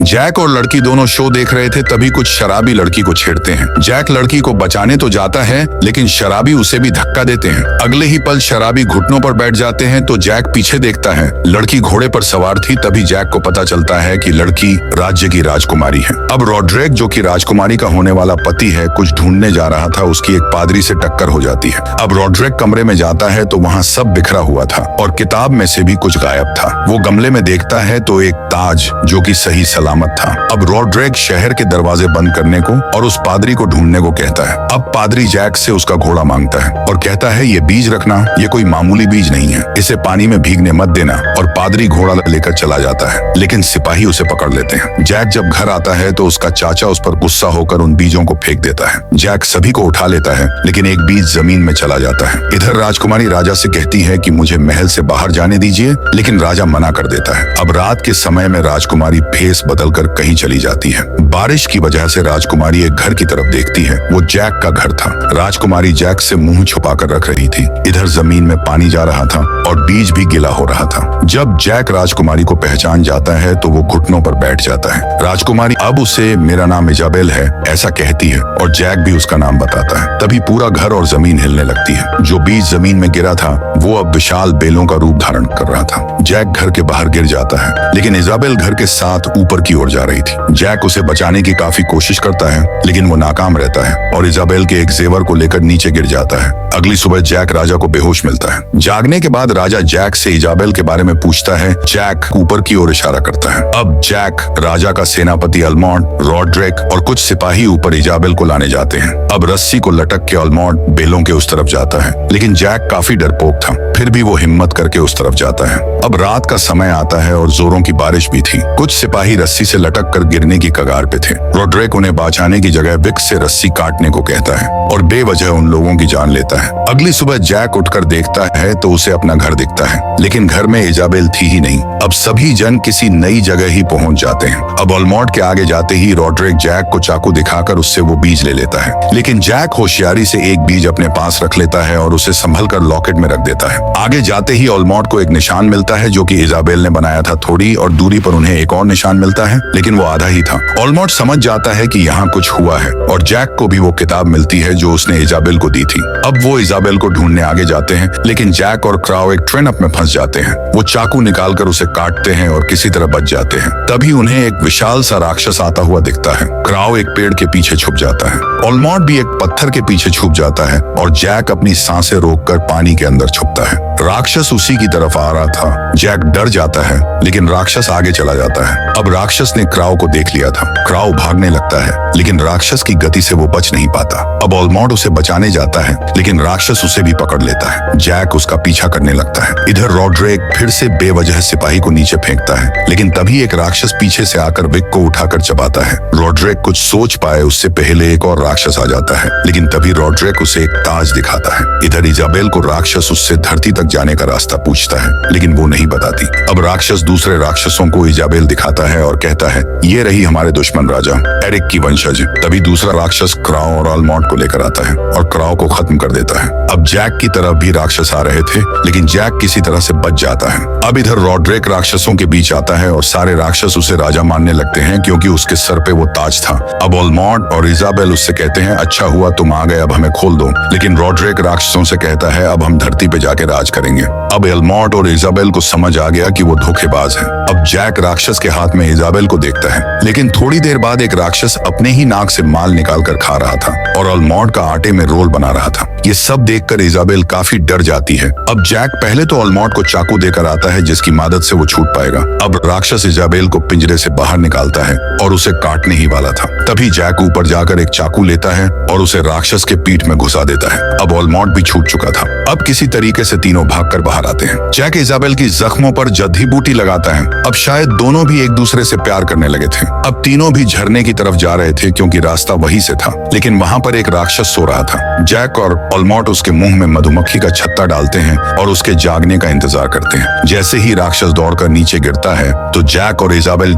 Jack और लड़की दोनों शो देख रहे थे, तभी कुछ शराबी लड़की को छेड़ते हैं। जैक लड़की को बचाने तो जाता है, लेकिन शराबी उसे भी धक्का देते हैं। अगले ही पल शराबी घुटनों पर बैठ जाते हैं तो जैक पीछे देखता है। लड़की घोड़े पर सवार थी। तभी जैक को पता चलता है कि लड़की राज्य की राजकुमारी है। अब रॉड्रिक, जो कि राजकुमारी का होने वाला पति है, कुछ ढूंढने जा रहा था, उसकी एक पादरी से टक्कर हो जाती है। अब रॉड्रिक कमरे में जाता है तो वहाँ सब बिखरा हुआ था और किताब में से भी कुछ गायब था। वो गमले में देखता है तो एक ताज जो कि सही सलामत था। अब रॉड्रिक शहर के दरवाजे बंद करने को और उस पादरी को ढूंढने को कहता है। अब पादरी जैक से उसका घोड़ा मांगता है और कहता है, ये बीज रखना, ये कोई मामूली बीज नहीं है, इसे पानी में भीगने मत देना। और पादरी घोड़ा लेकर चला जाता है, लेकिन सिपाही उसे पकड़ लेते हैं। जैक जब घर आता है तो उसका चाचा उस पर गुस्सा होकर उन बीजों को फेंक देता है। जैक सभी को उठा लेता है, लेकिन एक बीज जमीन में चला जाता है। इधर राजकुमारी राजा से कहती है कि मुझे महल से बाहर जाने दीजिए, लेकिन राजा मना कर देता है। अब रात के समय में राजकुमारी भेस बदलकर कहीं चली जाती है। बारिश की वजह से राजकुमारी एक घर की तरफ देखती है। वो जैक का घर था। राजकुमारी जैक से मुंह छुपाकर रख रही थी। इधर जमीन में पानी जा रहा था और बीज भी गीला हो रहा था। जब जैक राजकुमारी को पहचान जाता है तो वो घुटनों पर बैठ जाता है। राजकुमारी अब उसे मेरा नाम इजाबेल है ऐसा कहती है और जैक भी उसका नाम बताता है। तभी पूरा घर और जमीन हिलने लगती है। जो बीज जमीन में गिरा था वो अब विशाल बेलों का रूप धारण कर रहा था। जैक घर के बाहर गिर जाता है, लेकिन इजाबेल घर के साथ ऊपर की ओर जा रही थी। जैक उसे बचाने की काफी कोशिश करता है, लेकिन वो नाकाम रहता है और इजाबेल के एक जेवर को लेकर नीचे गिर जाता है। अगली सुबह जैक राजा को बेहोश मिलता है। जागने के बाद राजा जैक से इजाबेल के बारे में पूछता है। जैक ऊपर की ओर इशारा करता है। अब जैक, राजा का सेनापति अल्मोंड, रॉड्रिक और कुछ सिपाही ऊपर इजाबेल को लाने जाते हैं। अब रस्सी को लटक के अल्मोंड बेलों के उस तरफ जाता है, लेकिन जैक काफी डरपोक था, फिर भी वो हिम्मत करके उस तरफ जाता है। अब रात का समय आता है और जोरों की बारिश भी थी। कुछ सिपाही रस्सी से लटक कर गिरने की कगार पे थे। रॉड्रिक उन्हें बचाने की जगह विक से रस्सी काटने को कहता है और बेवजह उन लोगों की जान लेता है। अगली सुबह जैक उठकर देखता है तो उसे अपना घर दिखता है, लेकिन घर में इजाबेल थी ही नहीं। अब सभी जन किसी नई जगह ही पहुंच जाते हैं। अब ऑलमोंड के आगे जाते ही रॉड्रिक जैक को चाकू दिखाकर उससे वो बीज ले लेता है, लेकिन जैक होशियारी से एक बीज अपने पास रख लेता है और उसे संभल कर लॉकेट में रख देता है। आगे जाते ही ऑलमोंड को एक निशान मिलता है जो कि इजाबेल ने बनाया था। थोड़ी और दूरी पर उन्हें एक और निशान मिलता है, लेकिन वो आधा ही था। ऑलमोंड समझ जाता है कि यहाँ कुछ हुआ है और जैक को भी वो किताब मिलती है जो उसने इजाबेल को दी थी। अब वो इजाबेल को ढूंढने आगे जाते हैं, लेकिन जैक और क्राउ एक ट्रेनअप में फंस जाते हैं। वो चाकू निकालकर उसे काटते हैं और किसी तरह बच जाते हैं। तभी उन्हें एक विशाल सा राक्षस आता हुआ दिखता है। क्राउ एक पेड़ के पीछे छुप जाता है। ऑलमोंड भी एक पत्थर के पीछे छुप जाता है और जैक अपनी सांसें रोककर पानी के अंदर छुपता है। राक्षस उसी की तरफ आ रहा था। जैक डर जाता है, लेकिन राक्षस आगे चला जाता है। अब राक्षस ने क्राउ को देख लिया था। क्राउ भागने लगता है, लेकिन राक्षस की गति से वो बच नहीं पाता। अब ऑलमोंड उसे बचाने जाता है, लेकिन राक्षस उसे भी पकड़ लेता है। जैक उसका पीछा करने लगता है। इधर रॉड्रिक फिर से बेवजह सिपाही को नीचे फेंकता है, लेकिन तभी एक राक्षस पीछे से आकर विक को उठाकर चबाता है। रॉड्रिक कुछ सोच पाए उससे पहले एक और राक्षस आ जाता है, लेकिन तभी रॉड्रिक उसे एक ताज दिखाता है। इधर इजाबेल को राक्षस उससे धरती तक जाने का रास्ता पूछता है, लेकिन वो नहीं बताती। अब राक्षस दूसरे राक्षसों को इजाबेल दिखाता है और कहता है, ये रही हमारे दुश्मन राजा एरिक की वंशज। तभी दूसरा राक्षस क्राउ और ऑलमोंड को लेकर आता है और क्राउ को खत्म कर देता है। अब जैक की तरफ भी राक्षस आ रहे थे, लेकिन जैक किसी तरह से बच जाता है। अब इधर रॉड्रिक राक्षसों के बीच आता है और सारे राक्षस उसे राजा मानने लगते हैं, क्योंकि उसके सर पे वो ताज था। अब ऑलमोंड और इजाबेल उससे कहते हैं, अच्छा हुआ तुम आ गए, अब हमें खोल दो। लेकिन रॉड्रिक राक्षसों से कहता है, अब हम धरती पे जाके राज करेंगे। अब ऑलमोंड और इजाबेल को समझ आ गया कि वो धोखेबाज है। अब जैक राक्षस के हाथ में इजाबेल को देखता है, लेकिन थोड़ी देर बाद एक राक्षस अपने ही नाक से माल निकाल कर खा रहा था और ऑलमोंड का आटे में रोल बना रहा था। ये सब देखकर इजाबेल काफी डर जाती है। अब जैक पहले तो ऑलमोंड को चाकू देकर आता है, जिसकी मदद से वो छूट पाएगा। अब राक्षस इजाबेल को पिंजरे से बाहर निकालता है और उसे काटने ही वाला था। तभी जैक ऊपर जाकर एक चाकू लेता है और उसे राक्षस के पीठ में घुसा देता है। अब ऑलमोंड भी छूट चुका था। अब किसी तरीके से तीनों भागकर बाहर आते हैं। जैक इजाबेल की जख्मों पर जड़ी बूटी लगाता है। अब शायद दोनों भी एक दूसरे से प्यार करने लगे थे। अब तीनों भी झरने की तरफ जा रहे थे, क्योंकि रास्ता वहीं से था, लेकिन वहां पर एक राक्षस सो रहा था। जैक और ऑलमोंड उसके मुंह में मधुमक्खी का छत्ता डालते हैं और उसके जागने का इंतजार करते हैं। जैसे ही राक्षस दौड़कर नीचे गिरता है तो जैक और इजाबेल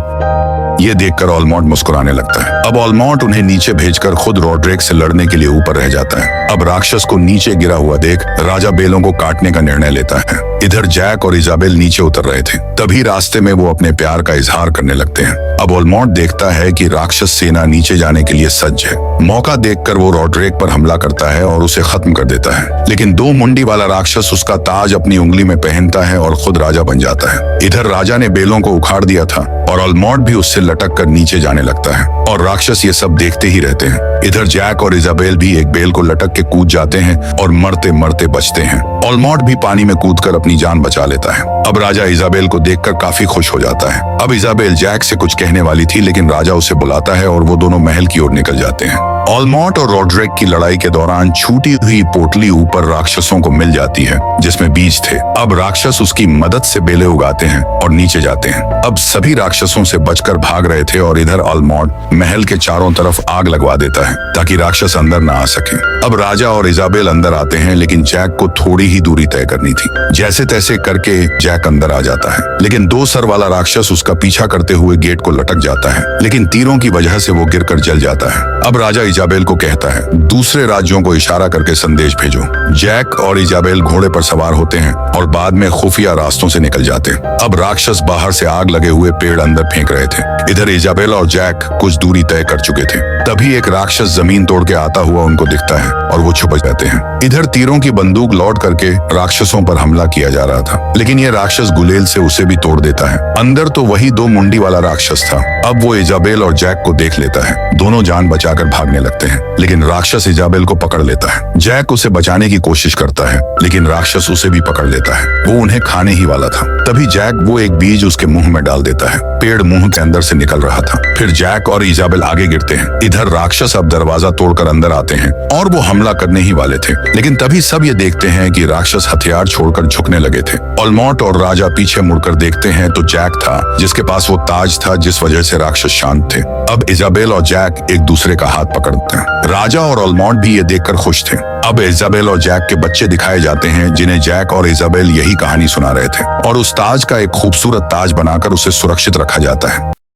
ये देखकर ऑलमोंड मुस्कुराने लगता है। अब ऑलमॉट उन्हें नीचे भेजकर खुद रॉड्रिक से लड़ने के लिए ऊपर रह जाता है। अब राक्षस को नीचे गिरा हुआ देख राजा बेलों को काटने का निर्णय लेता है। इधर जैक और इजाबेल नीचे उतर रहे थे, तभी रास्ते में वो अपने प्यार का इजहार करने लगते हैं। अब ऑलमॉट देखता है कि राक्षस सेना नीचे जाने के लिए सज्ज है। मौका देखकर वो रॉड्रिक पर हमला करता है और उसे खत्म कर देता है, लेकिन दो मुंडी वाला राक्षस उसका ताज अपनी उंगली में पहनता है और खुद राजा बन जाता है। इधर राजा ने बेलों को उखाड़ दिया था और ऑलमॉट भी उससे लटक कर नीचे जाने लगता है और राक्षस ये सब देखते ही रहते हैं। इधर जैक और इजाबेल भी एक बेल को लटक के कूद जाते हैं और मरते मरते बचते हैं। ऑलमॉट भी पानी में कूदकर अपनी जान बचा लेता है। अब राजा इजाबेल को देखकर काफी खुश हो जाता है। अब इजाबेल जैक से कुछ कहने वाली थी, लेकिन राजा उसे बुलाता है और वो दोनों महल की ओर निकल जाते हैं। ऑलमॉट और रॉड्रिक की लड़ाई के दौरान छूटी हुई पोटली ऊपर राक्षसों को मिल जाती है जिसमें बीज थे। अब राक्षस उसकी मदद से बेले उगाते हैं और नीचे जाते हैं। अब सभी राक्षसों से बचकर भाग रहे थे और इधर ऑलमॉट महल के चारों तरफ आग लगवा देता है ताकि राक्षस अंदर न आ सके। अब राजा और इजाबेल अंदर आते हैं, लेकिन जैक को थोड़ी ही दूरी तय करनी थी। जैसे तैसे करके जैक अंदर आ जाता है, लेकिन दो सर वाला राक्षस उसका पीछा करते हुए गेट को लटक जाता है, लेकिन तीरों की वजह से वो गिरकर जल जाता है। अब राजा इजाबेल को कहता है, दूसरे राज्यों को इशारा करके संदेश भेजो। जैक और इजाबेल घोड़े पर सवार होते हैं और बाद में खुफिया रास्तों से निकल जाते हैं। अब राक्षस बाहर से आग लगे हुए पेड़ अंदर फेंक रहे थे। इधर इजाबेल और जैक कुछ दूरी तय कर चुके थे, तभी एक राक्षस जमीन तोड़ के आता हुआ उनको दिखता है और वो छुप जाते हैं। इधर तीरों की बंदूक लौट करके राक्षसों पर हमला किया जा रहा था, लेकिन ये राक्षस गुलेल से उसे भी तोड़ देता है। अंदर तो वही दो मुंडी वाला राक्षस था। अब वो इजाबेल और जैक को देख लेता है। दोनों जान बचाकर भागने लगते हैं, लेकिन राक्षस इजाबेल को पकड़ लेता है। जैक उसे बचाने की कोशिश करता है, लेकिन राक्षस उसे भी पकड़ लेता है। वो उन्हें खाने ही वाला था। तभी जैक वो एक बीज उसके मुंह में डाल देता है। पेड़ मुंह के अंदर से निकल रहा था। फिर जैक और इजाबेल आगे गिरते हैं। इधर राक्षस अब दरवाजा तोड़कर अंदर आते हैं और वो हमला करने ही वाले थे, लेकिन तभी सब ये देखते हैं कि राक्षस हथियार छोड़कर झुकने लगे थे। ऑलमॉट और राजा पीछे मुड़कर देखते हैं तो जैक था, जिसके पास वो ताज था जिस वजह से राक्षस शांत थे। अब इजाबेल और जैक एक दूसरे का हाथ पकड़ते हैं। राजा और ऑलमॉट भी ये देखकर खुश थे। अब इजाबेल और जैक के बच्चे दिखाए जाते हैं, जिन्हें जैक और इजाबेल यही कहानी सुना रहे थे, और उस ताज का एक खूबसूरत ताज बनाकर उसे सुरक्षित रखा जाता है।